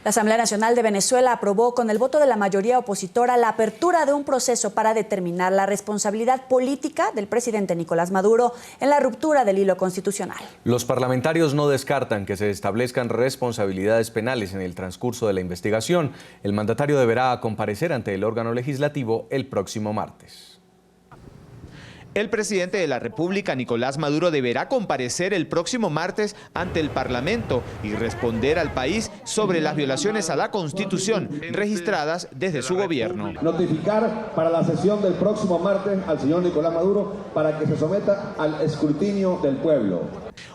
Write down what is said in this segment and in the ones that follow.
La Asamblea Nacional de Venezuela aprobó con el voto de la mayoría opositora la apertura de un proceso para determinar la responsabilidad política del presidente Nicolás Maduro en la ruptura del hilo constitucional. Los parlamentarios no descartan que se establezcan responsabilidades penales en el transcurso de la investigación. El mandatario deberá comparecer ante el órgano legislativo el próximo martes. El presidente de la República, Nicolás Maduro, deberá comparecer el próximo martes ante el Parlamento y responder al país sobre las violaciones a la Constitución registradas desde su gobierno. Notificar para la sesión del próximo martes al señor Nicolás Maduro para que se someta al escrutinio del pueblo.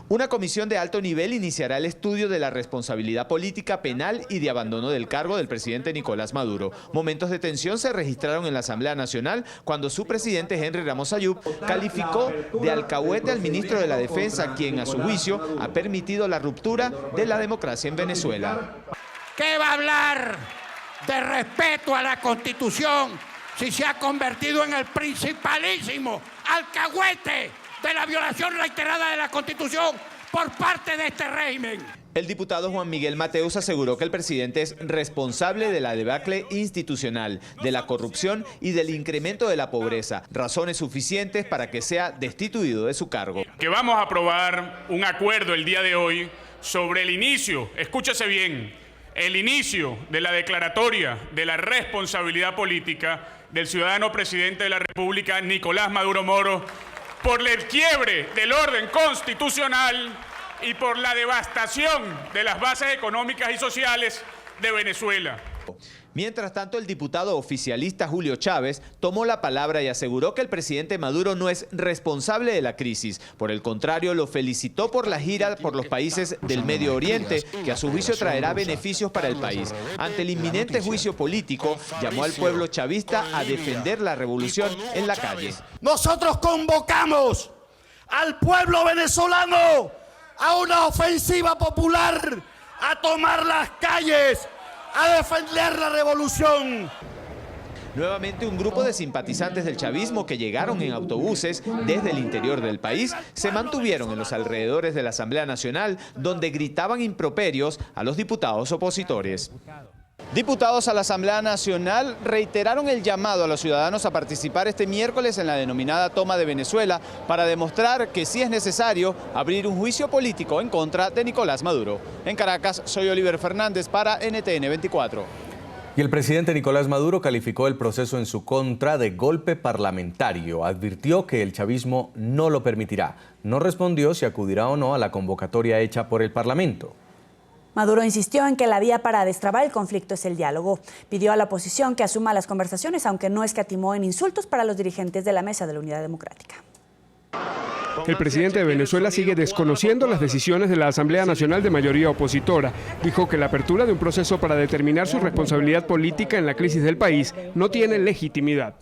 Una comisión de alto nivel iniciará el estudio de la responsabilidad política, penal y de abandono del cargo del presidente Nicolás Maduro. Momentos de tensión se registraron en la Asamblea Nacional cuando su presidente, Henry Ramos Ayub, calificó de alcahuete al ministro de la Defensa, quien a su juicio ha permitido la ruptura de la democracia en Venezuela. ¿Qué va a hablar de respeto a la Constitución si se ha convertido en el principalísimo alcahuete de la violación reiterada de la Constitución por parte de este régimen? El diputado Juan Miguel Mateus aseguró que el presidente es responsable de la debacle institucional, de la corrupción y del incremento de la pobreza, razones suficientes para que sea destituido de su cargo. Que vamos a aprobar un acuerdo el día de hoy sobre el inicio, escúchese bien, el inicio de la declaratoria de la responsabilidad política del ciudadano presidente de la República, Nicolás Maduro Moro, por el quiebre del orden constitucional y por la devastación de las bases económicas y sociales de Venezuela. Mientras tanto, el diputado oficialista Julio Chávez tomó la palabra y aseguró que el presidente Maduro no es responsable de la crisis. Por el contrario, lo felicitó por la gira por los países del Medio Oriente, que a su juicio traerá beneficios para el país. Ante el inminente juicio político, llamó al pueblo chavista a defender la revolución en la calle. Nosotros convocamos al pueblo venezolano a una ofensiva popular, a tomar las calles, a defender la revolución. Nuevamente, un grupo de simpatizantes del chavismo que llegaron en autobuses desde el interior del país se mantuvieron en los alrededores de la Asamblea Nacional, donde gritaban improperios a los diputados opositores. Diputados a la Asamblea Nacional reiteraron el llamado a los ciudadanos a participar este miércoles en la denominada toma de Venezuela para demostrar que sí es necesario abrir un juicio político en contra de Nicolás Maduro. En Caracas, soy Oliver Fernández para NTN 24. Y el presidente Nicolás Maduro calificó el proceso en su contra de golpe parlamentario. Advirtió que el chavismo no lo permitirá. No respondió si acudirá o no a la convocatoria hecha por el Parlamento. Maduro insistió en que la vía para destrabar el conflicto es el diálogo. Pidió a la oposición que asuma las conversaciones, aunque no escatimó en insultos para los dirigentes de la Mesa de la Unidad Democrática. El presidente de Venezuela sigue desconociendo las decisiones de la Asamblea Nacional de mayoría opositora. Dijo que la apertura de un proceso para determinar su responsabilidad política en la crisis del país no tiene legitimidad.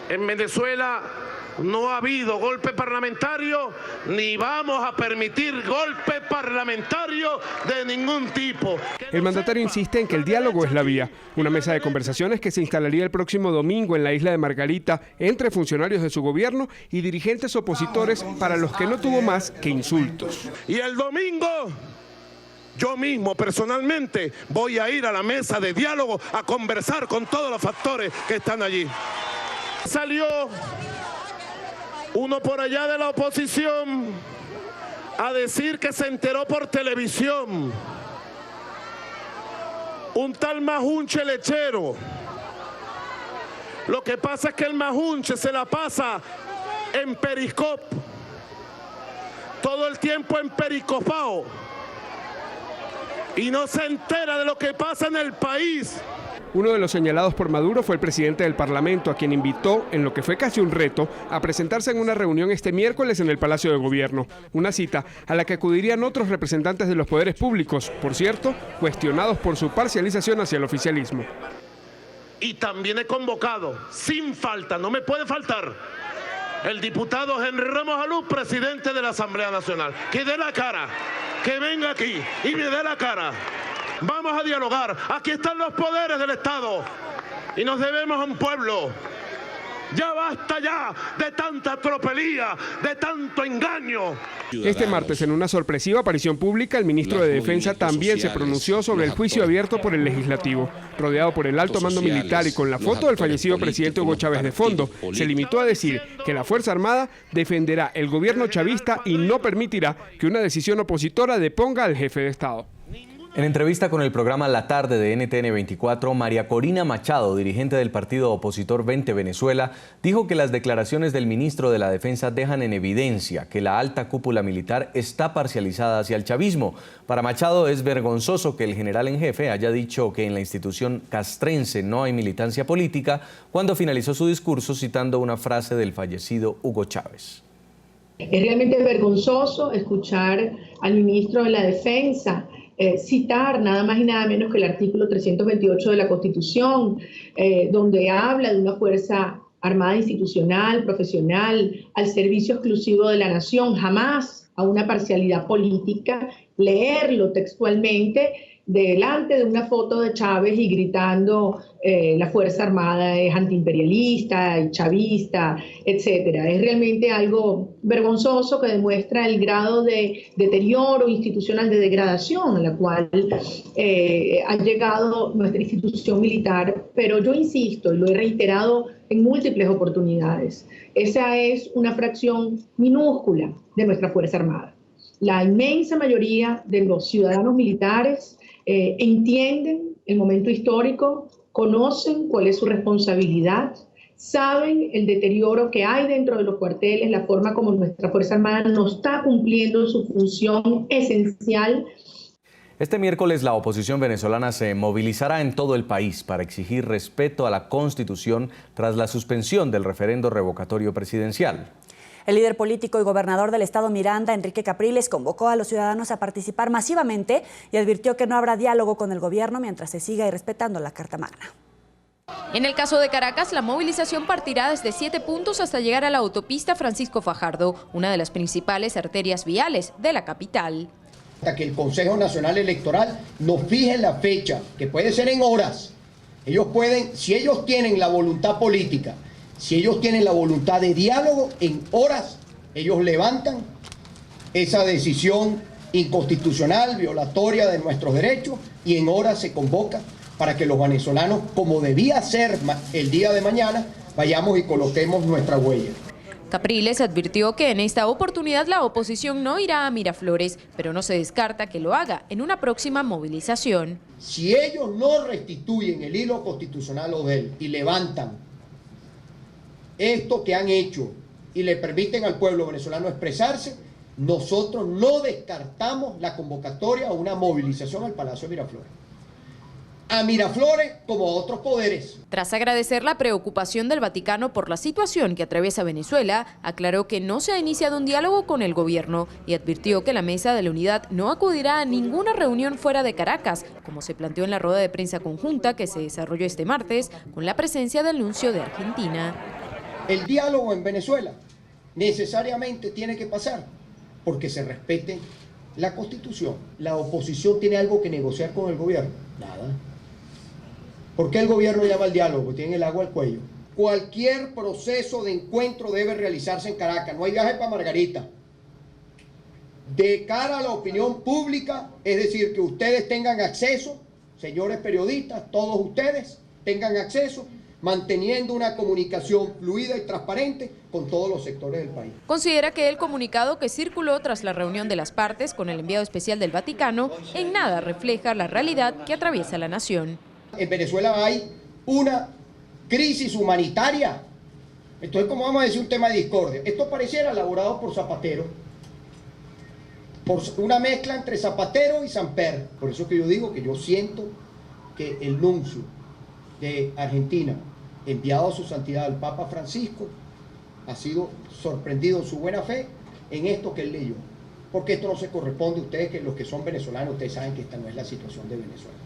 En Venezuela no ha habido golpe parlamentario, ni vamos a permitir golpe parlamentario de ningún tipo. El mandatario insiste en que el diálogo es la vía. Una mesa de conversaciones que se instalaría el próximo domingo en la isla de Margarita entre funcionarios de su gobierno y dirigentes opositores para los que no tuvo más que insultos. Y el domingo, yo mismo personalmente voy a ir a la mesa de diálogo a conversar con todos los factores que están allí. Salió uno por allá de la oposición a decir que se enteró por televisión. Un tal Majunche Lechero. Lo que pasa es que el Majunche se la pasa en Periscope. Todo el tiempo en Periscopao. Y no se entera de lo que pasa en el país. Uno de los señalados por Maduro fue el presidente del Parlamento, a quien invitó, en lo que fue casi un reto, a presentarse en una reunión este miércoles en el Palacio de Gobierno. Una cita a la que acudirían otros representantes de los poderes públicos, por cierto, cuestionados por su parcialización hacia el oficialismo. Y también he convocado, sin falta, no me puede faltar, el diputado Henry Ramos Ayub, presidente de la Asamblea Nacional. Que dé la cara, que venga aquí y me dé la cara. Vamos a dialogar. Aquí están los poderes del Estado y nos debemos a un pueblo. Ya basta ya de tanta tropelía, de tanto engaño. Este martes, en una sorpresiva aparición pública, el ministro de Defensa también se pronunció sobre el juicio abierto por el Legislativo. Rodeado por el alto mando militar y con la foto del fallecido presidente Hugo Chávez de fondo, se limitó a decir que la Fuerza Armada defenderá el gobierno chavista y no permitirá que una decisión opositora deponga al jefe de Estado. En entrevista con el programa La Tarde de NTN 24, María Corina Machado, dirigente del partido opositor 20 Venezuela, dijo que las declaraciones del ministro de la Defensa dejan en evidencia que la alta cúpula militar está parcializada hacia el chavismo. Para Machado es vergonzoso que el general en jefe haya dicho que en la institución castrense no hay militancia política, cuando finalizó su discurso citando una frase del fallecido Hugo Chávez. Es realmente vergonzoso escuchar al ministro de la Defensa citar nada más y nada menos que el artículo 328 de la Constitución, donde habla de una fuerza armada institucional, profesional, al servicio exclusivo de la nación, jamás a una parcialidad política, leerlo textualmente delante de una foto de Chávez y gritando la Fuerza Armada es antiimperialista y chavista, etcétera. Es realmente algo vergonzoso que demuestra el grado de deterioro institucional, de degradación a la cual ha llegado nuestra institución militar. Pero yo insisto, y lo he reiterado en múltiples oportunidades, esa es una fracción minúscula de nuestra Fuerza Armada. La inmensa mayoría de los ciudadanos militares entienden el momento histórico, conocen cuál es su responsabilidad, saben el deterioro que hay dentro de los cuarteles, la forma como nuestra Fuerza Armada no está cumpliendo su función esencial. Este miércoles la oposición venezolana se movilizará en todo el país para exigir respeto a la Constitución tras la suspensión del referendo revocatorio presidencial. El líder político y gobernador del estado Miranda, Enrique Capriles, convocó a los ciudadanos a participar masivamente y advirtió que no habrá diálogo con el gobierno mientras se siga irrespetando la Carta Magna. En el caso de Caracas, la movilización partirá desde 7 puntos hasta llegar a la autopista Francisco Fajardo, una de las principales arterias viales de la capital. Hasta que el Consejo Nacional Electoral nos fije la fecha, que puede ser en horas. Ellos pueden, si ellos tienen la voluntad política, si ellos tienen la voluntad de diálogo, en horas ellos levantan esa decisión inconstitucional, violatoria de nuestros derechos, y en horas se convoca para que los venezolanos, como debía ser el día de mañana, vayamos y coloquemos nuestra huella. Capriles advirtió que en esta oportunidad la oposición no irá a Miraflores, pero no se descarta que lo haga en una próxima movilización. Si ellos no restituyen el hilo constitucional Odel y levantan esto que han hecho y le permiten al pueblo venezolano expresarse, nosotros no descartamos la convocatoria a una movilización al Palacio de Miraflores. A Miraflores como a otros poderes. Tras agradecer la preocupación del Vaticano por la situación que atraviesa Venezuela, aclaró que no se ha iniciado un diálogo con el gobierno y advirtió que la Mesa de la Unidad no acudirá a ninguna reunión fuera de Caracas, como se planteó en la rueda de prensa conjunta que se desarrolló este martes con la presencia del nuncio de Argentina. El diálogo en Venezuela necesariamente tiene que pasar porque se respete la Constitución. ¿La oposición tiene algo que negociar con el gobierno? Nada. ¿Por qué el gobierno llama al diálogo? Tiene el agua al cuello. Cualquier proceso de encuentro debe realizarse en Caracas. No hay viaje para Margarita. De cara a la opinión pública, es decir, que ustedes tengan acceso, señores periodistas, todos ustedes tengan acceso, manteniendo una comunicación fluida y transparente con todos los sectores del país. Considera que el comunicado que circuló tras la reunión de las partes con el enviado especial del Vaticano en nada refleja la realidad que atraviesa la nación. En Venezuela hay una crisis humanitaria. Entonces, ¿cómo vamos a decir un tema de discordia? Esto pareciera elaborado por Zapatero, por una mezcla entre Zapatero y Samper. Por eso que yo digo que yo siento que el nuncio de Argentina, enviado a su santidad el Papa Francisco, ha sido sorprendido en su buena fe en esto que él leyó. Porque esto no se corresponde a ustedes, que los que son venezolanos, ustedes saben que esta no es la situación de Venezuela.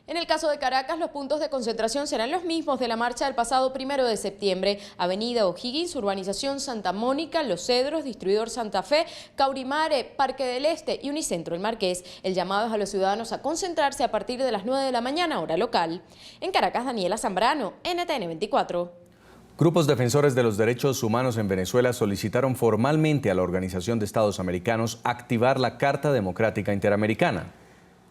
En el caso de Caracas, los puntos de concentración serán los mismos de la marcha del pasado 1 de septiembre. Avenida O'Higgins, Urbanización Santa Mónica, Los Cedros, Distribuidor Santa Fe, Caurimare, Parque del Este y Unicentro El Marqués. El llamado es a los ciudadanos a concentrarse a partir de las 9 de la mañana, hora local. En Caracas, Daniela Zambrano, NTN 24. Grupos defensores de los derechos humanos en Venezuela solicitaron formalmente a la Organización de Estados Americanos activar la Carta Democrática Interamericana.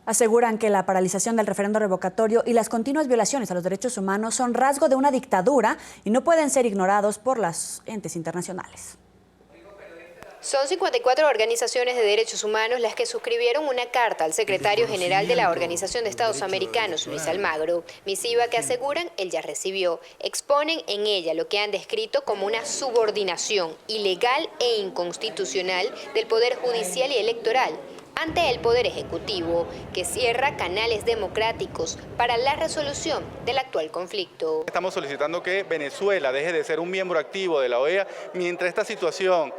Aseguran que la paralización del referendo revocatorio y las continuas violaciones a los derechos humanos son rasgo de una dictadura y no pueden ser ignorados por los entes internacionales. Son 54 organizaciones de derechos humanos las que suscribieron una carta al secretario general de la Organización de Estados Americanos, Luis Almagro, misiva que aseguran él ya recibió. Exponen en ella lo que han descrito como una subordinación ilegal e inconstitucional del Poder Judicial y Electoral ante el Poder Ejecutivo, que cierra canales democráticos para la resolución del actual conflicto. Estamos solicitando que Venezuela deje de ser un miembro activo de la OEA mientras esta situación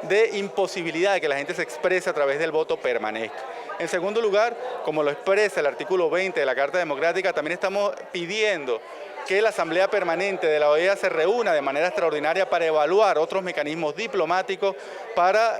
de imposibilidad de que la gente se exprese a través del voto permanezca. En segundo lugar, como lo expresa el artículo 20 de la Carta Democrática, también estamos pidiendo que la Asamblea Permanente de la OEA se reúna de manera extraordinaria para evaluar otros mecanismos diplomáticos para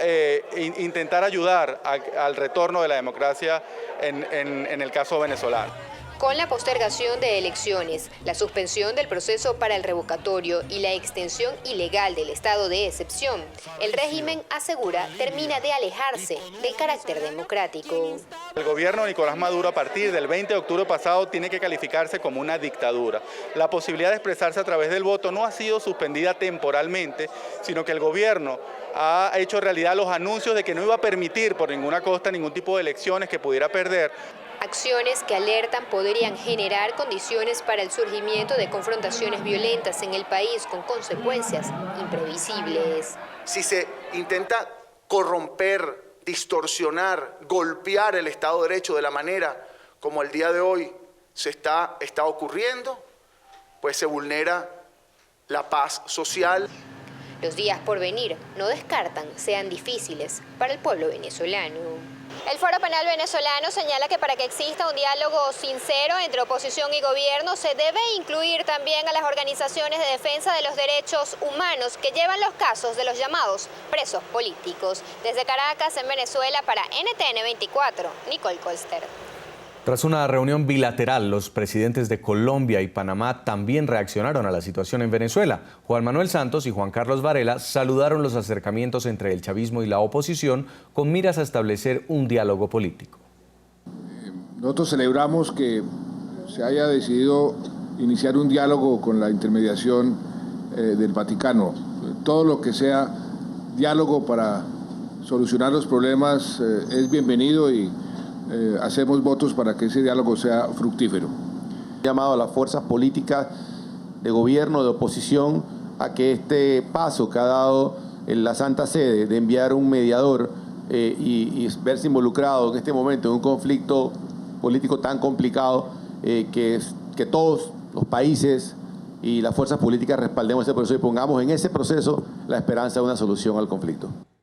intentar ayudar al retorno de la democracia en el caso venezolano. Con la postergación de elecciones, la suspensión del proceso para el revocatorio y la extensión ilegal del estado de excepción, el régimen, asegura, termina de alejarse del carácter democrático. El gobierno de Nicolás Maduro a partir del 20 de octubre pasado tiene que calificarse como una dictadura. La posibilidad de expresarse a través del voto no ha sido suspendida temporalmente, sino que el gobierno ha hecho realidad los anuncios de que no iba a permitir por ninguna costa ningún tipo de elecciones que pudiera perder. Acciones que alertan podrían generar condiciones para el surgimiento de confrontaciones violentas en el país con consecuencias imprevisibles. Si se intenta corromper, distorsionar, golpear el Estado de Derecho de la manera como el día de hoy se está ocurriendo, pues se vulnera la paz social. Los días por venir no descartan sean difíciles para el pueblo venezolano. El Foro Penal Venezolano señala que para que exista un diálogo sincero entre oposición y gobierno se debe incluir también a las organizaciones de defensa de los derechos humanos que llevan los casos de los llamados presos políticos. Desde Caracas, en Venezuela, para NTN 24, Nicole Colster. Tras una reunión bilateral, los presidentes de Colombia y Panamá también reaccionaron a la situación en Venezuela. Juan Manuel Santos y Juan Carlos Varela saludaron los acercamientos entre el chavismo y la oposición con miras a establecer un diálogo político. Nosotros celebramos que se haya decidido iniciar un diálogo con la intermediación del Vaticano. Todo lo que sea diálogo para solucionar los problemas es bienvenido y hacemos votos para que ese diálogo sea fructífero. Llamado a las fuerzas políticas de gobierno, de oposición, a que este paso que ha dado en la Santa Sede de enviar un mediador y verse involucrado en este momento en un conflicto político tan complicado, que todos los países y las fuerzas políticas respaldemos ese proceso y pongamos en ese proceso la esperanza de una solución al conflicto.